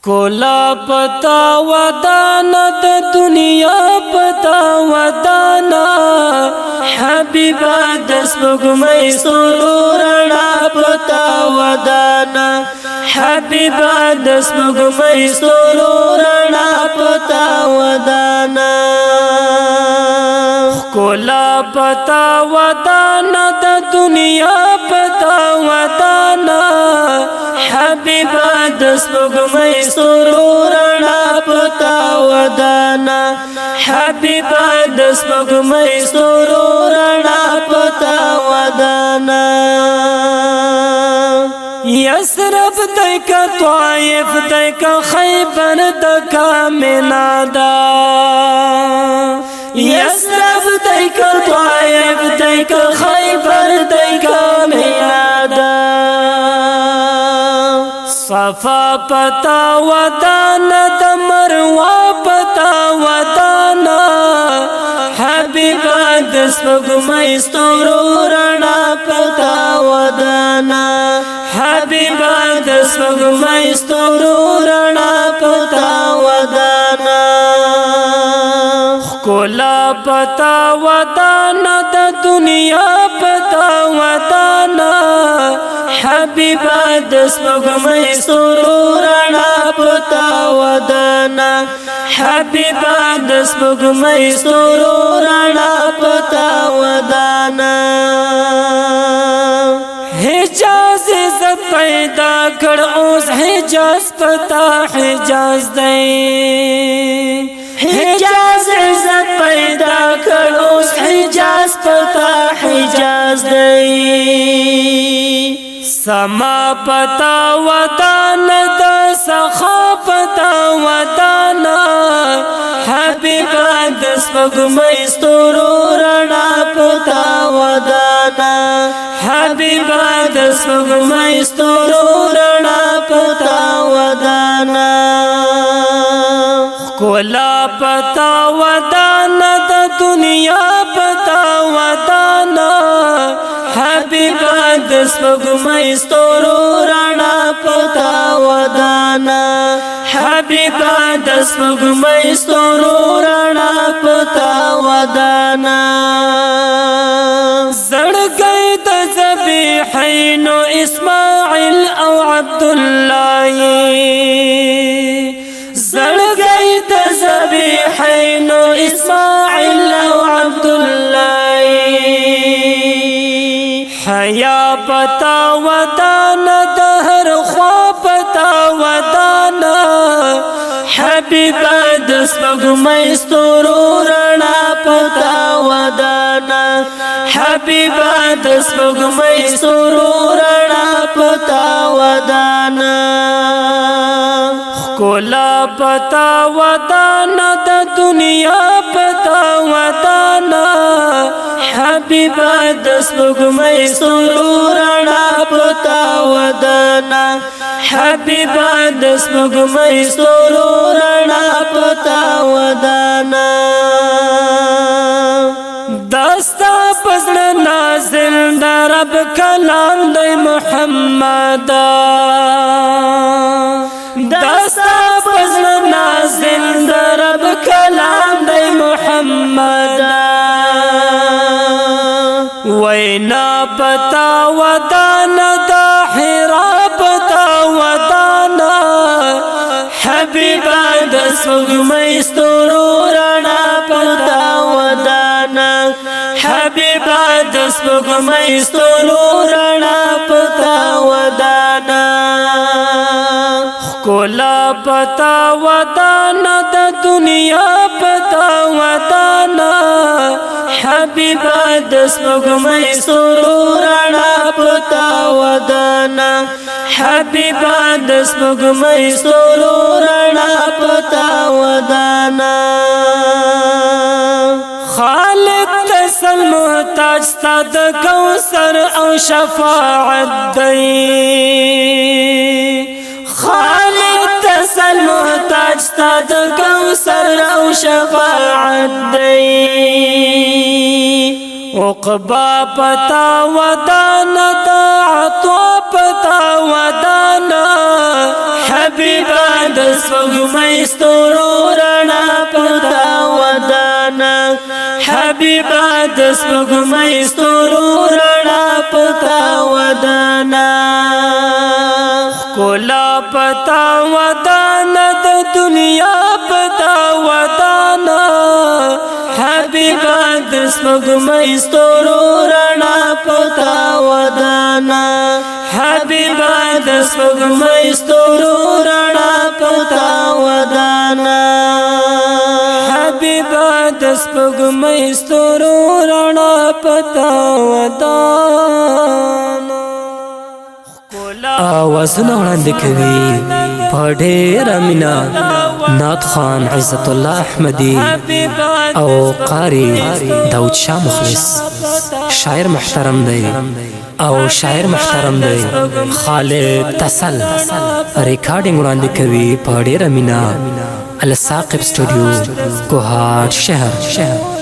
کولا پتا ودانا د دنیا پتا ودانا حبیبا د سپوږمۍ سرور رڼا پتا ودانا حبیبا د سپوږمۍ سرور رڼا پتا ودانا کولا پتا ودانا د دنیا پتا ودانا حبیبا د سپوږمۍ سرور رڼا پتا ودانا حبیبا د سپوږمۍ سرور رڼا پتا ودانا یسرب دیکا طائف دیکا خیبر دکا منادا یسرب دیکا طائف دیکا خیبر دکا منادا صفا پتا ودانا د مروه پتا ودانا حبیبا د سپوږمۍ سرور رڼا پتا ودانا حبیبا د سپوږمۍ سرور رڼا پتا ودانا کولا پتا ودانا د دنیا پتا ودانا حبیبا د سپوږمۍ سرور رڼا پتا ودانا حبیبا د سپوږمۍ سرور رڼا پتا ودانا حجاز عزت پیدا کړ اوس حجاز پتا حجاز دی حجاز عزت پیدا کړ اوس حجاز پتا حجاز دی سما پتا ودانا د سخا پتا ودانا حبیبا د سپوږمۍ سرور رڼا پتا ودانا حبیبا د سپوږمۍ سرور رڼا پتا ودانا کولا پتا ودانا د دنیا پتا ودانا حبیبا د سپوږمۍ سرور رڼا پتا ودانا حبیبا د سپوږمۍ سرور رڼا پتا ودانا زړګی د ذبیحین اسماعیل او عبدالله زړګی د ذبیحین اسماعیل او عبدالله حیا پتا ودانا د هر خوا پتا ودانا حبیبا د سپوږمۍ سرور رڼا پتا ودانا حبیبا د سپوږمۍ سرور رڼا پتا ودانا کولا پتا ودانا د دنیا پتا ودانا حبیبا د سپوږمۍ سرور رڼا پتا ودانا حبیبا د سپوږمۍ سرور رڼا پتا ودانا داستا پزړه نازل د رب کلام دی محمد داستا پزړه نازل د رب کلام دی محمد وینا پتا ودانا د حرا پتا ودانا حبیبا د سپوږمۍ سرور رڼا پتا ودانا حبیبا د سپوږمۍ سرور رڼا پتا ودانا کولا پتا ودانا د دنیا پتا ودانا حبیبا د سپوږمۍ سرور رڼا پتا ودانا حبیبا د سپوږمۍ سرور رڼا پتا ودانا خالق تسل محتاج ستا د کوثر او شفاعت دی خالق تسل محتاج ستا د کوثر او شفاعت دی عقبا پتا ودانا دا عطا پتا ودانا حبیبا د سپوږمۍ ستورو رڼا پتا ودانا حبیبا د سپوږمۍ ستورو رڼا پتا ودانا کولا پتا ودانا د دنیا پتا ودانا حبیبا د سپوږمۍ ستورو رڼا پتا ودانا حبیبا د سپوږمۍ ستورو رڼا پتا ودانا حبیبا د سپوږمۍ ستورو رڼا پتا ودانا آوازونه وړاندې کوي په ډېره مینه نعت خوان عزت الله احمدي او قاری داود شاه مخلص شاعر محترم دی او شاعر محترم دی خالد تسل ریکارډینګ وړاندې کوي په ډېره مینه الساقب سټوډیو کوهاټ شهر